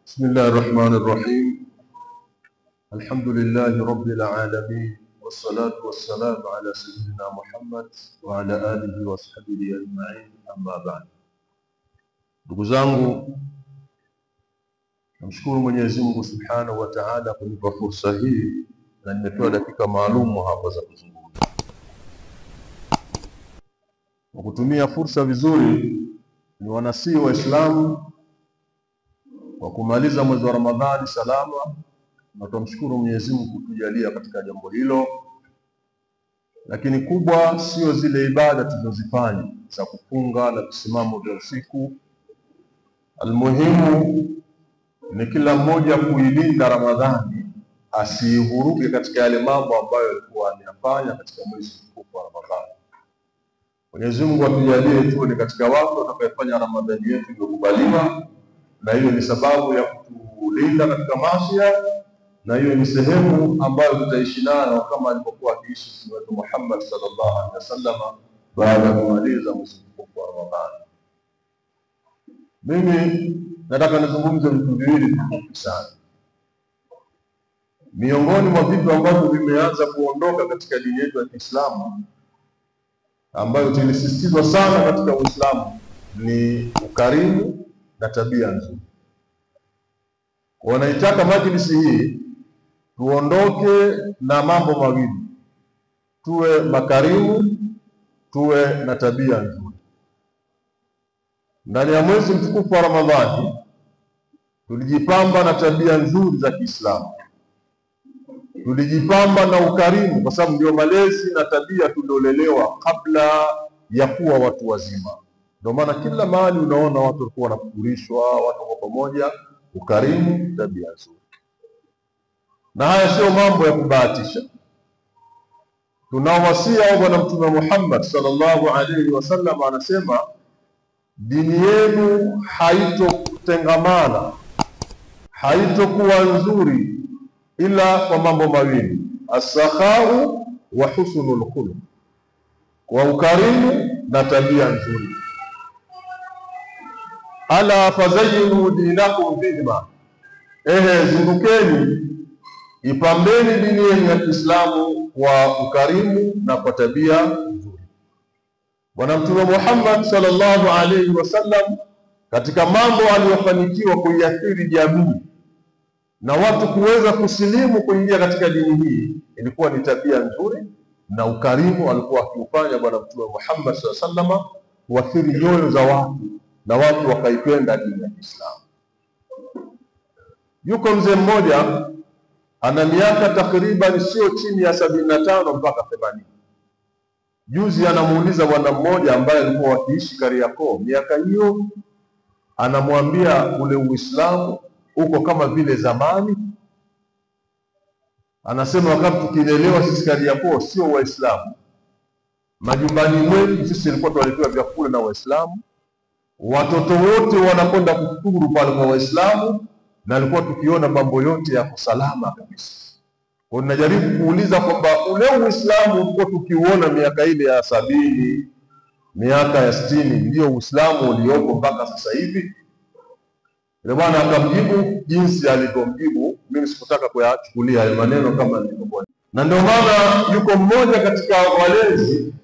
بسم الله الرحمن الرحيم. الحمد لله رب العالمين، والصلاة والسلام على سيدنا محمد وعلى آله وصحبه أجمعين، أما بعد. Ndugu zangu, namshukuru Mwenyezi Mungu Subhanahu wa Ta'ala kunipa fursa hii na nimepewa dakika maalumu hapa za kuzungumza. Kwa kutumia fursa vizuri, ni wanasihi Waislamu kwa kumaliza mwezi wa Ramadhani salama, na tumshukuru Mwenyezi Mungu kutujalia katika jambo hilo. Lakini kubwa sio zile ibada tunazofanya za kufunga na kusimama vya usiku. Almuhimu ni kila mmoja kuilinda Ramadhani, asivuruge katika yale mambo ambayo alikuwa anayafanya katika mwezi mtukufu wa Ramadhani. Mwenyezi Mungu atujalie tuwe ni katika watu watakayofanya Ramadhani yetu ikubaliwa, na hiyo ni sababu ya kutulinda katika maasi, na hiyo ni sehemu ambayo tutaishi nayo kama alipokuwa akiishi Mtume Muhammad sallallahu alaihi wasallam baada ya kumaliza mwezi mtukufu wa Ramadhani. Mimi nataka nizungumze vitu viwili vifupi sana. Miongoni mwa vitu ambavyo vimeanza kuondoka katika dini yetu ya Kiislamu, ambayo tulisisitizwa sana katika Uislamu, ni ukarimu na tabia nzuri. Wanaitaka majlisi hii tuondoke na mambo mawili: tuwe makarimu, tuwe na tabia nzuri. Ndani ya mwezi mtukufu wa Ramadhani tulijipamba na tabia nzuri za Kiislamu, tulijipamba na ukarimu, kwa sababu ndio malezi na tabia tuliolelewa kabla ya kuwa watu wazima. Ndio maana kila mahali unaona watu walikuwa wanafundishwa, watu kwa pamoja, ukarimu, tabia nzuri. Na haya sio mambo ya kubahatisha. Tunawasia wa Bwana Mtume Muhammad sallallahu alaihi wasallam, anasema dini yenu haitotengamana, haitokuwa nzuri ila kwa mambo mawili: as-sakhau wa husnul khuluq, kwa ukarimu na tabia nzuri. Ala fazayinu dinakum bihima, zindukeni, ipambeni dini yenu ya Kiislamu kwa ukarimu na kwa tabia nzuri. Bwana Mtume Muhammad sallallahu alaihi wasallam, katika mambo aliyofanikiwa kuiathiri jamii na watu kuweza kusilimu kuingia katika dini hii, ilikuwa ni tabia nzuri na ukarimu alikuwa akiufanya Bwana Mtume Muhammad sallallahu alaihi wasallam, kuathiri nyoyo za watu na watu wakaipenda dini ya Kiislamu. Yuko mzee mmoja ana miaka takriban sio chini ya 75 mpaka 80. Juzi anamuuliza bwana mmoja ambaye alikuwa wakiishi Kariakoo miaka hiyo, anamwambia ule Uislamu uko kama vile zamani. Anasema wakati tukilelewa sisi Kariakoo sio Waislamu, majumbani mwetu sisi tulikuwa tunaletewa vyakula na Waislamu, watoto wote wanakwenda kufuturu pale kwa Waislamu, na alikuwa tukiona mambo yote yako salama kabisa. Kwa najaribu kuuliza kwamba ule Uislamu ulikuwa tukiuona miaka ile ya 70, miaka ya 60, ndio Uislamu ulioko mpaka sasa hivi? Yule bwana akamjibu jinsi alivyomjibu. Mimi sikutaka kuyachukulia yale maneno kama nilivyokuwa. Na ndio maana yuko mmoja katika walezi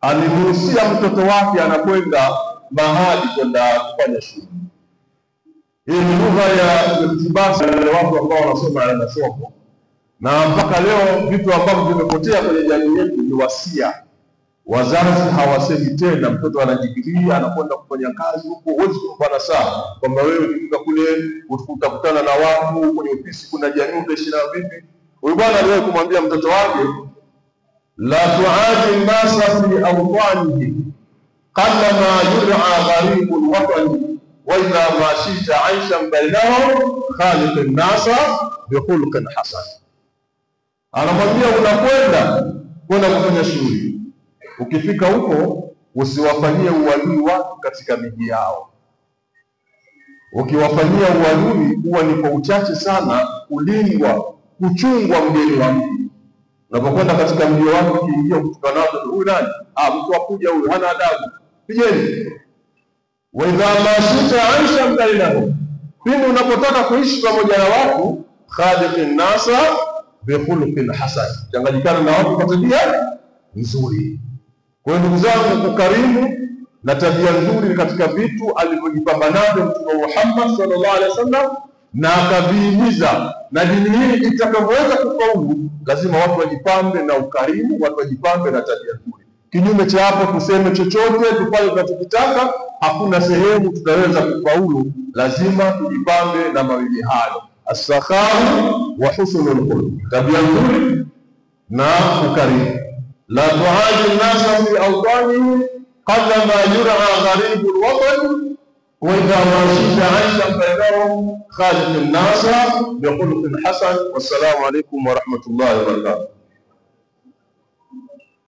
alimruhusia mtoto wake anakwenda mahali kwenda kufanya shughuli. Hii ni lugha ya kibasi wale watu ambao wanasoma na soko. Na mpaka leo vitu ambavyo vimepotea kwenye jamii yetu ni wasia. Wazazi hawasemi tena, mtoto anajikiria anakwenda kufanya kazi huko, huwezi kumpa saa kwamba wewe ukifika kule utakutana na watu kwenye ofisi, kuna jamii utaishi na vipi. Huyu bwana aliwahi kumwambia mtoto wake, la tu'adi nasa fi awtanihi qalla ma yur'a gharibul watani wa idha ma shita aishan bainahum khaliqin nasa bi khuluqin hasan. Anamwambia kwenda kufanya shughuli, ukifika huko usiwafanyie uadui watu katika miji yao. Ukiwafanyia uadui huwa ni kwa uchache sana kulindwa, kuchungwa mgeni wa mji. Unapokwenda katika mji wako, ukiingia kutukana nazo, huyu nani? Mtu akuja huyu hana adabu, pigeni. Wa idha ma shita aisha bainahum Pindi unapotaka kuishi pamoja na watu, khaliqin nasa bikhuluqin hasan, changanyikana na watu kwa tabia nzuri. Kwa hiyo ndugu zangu, ukarimu na tabia nzuri ni katika vitu alivyojipamba navyo Mtume Muhammad sallallahu alaihi wasallam, na akavihimiza. Na dini hii itakavyoweza kufaulu, lazima watu wajipambe na ukarimu, watu wajipambe na tabia nzuri. Kinyume cha hapo, tuseme chochote, tufanye tunachokitaka, hakuna sehemu tutaweza kufaulu. Lazima tujipambe na mawili hayo, as-sakhau wa husnul khuluq, tabia nzuri na ukarimu. La tu'adi an-nasa fi awtanihim qalla ma yur'a gharibu al-watan wa idha ma shita 'aisha bainahum khaliq an-nasa bi khuluqin hasan. Wassalamu alaykum wa rahmatullahi wa barakatuh.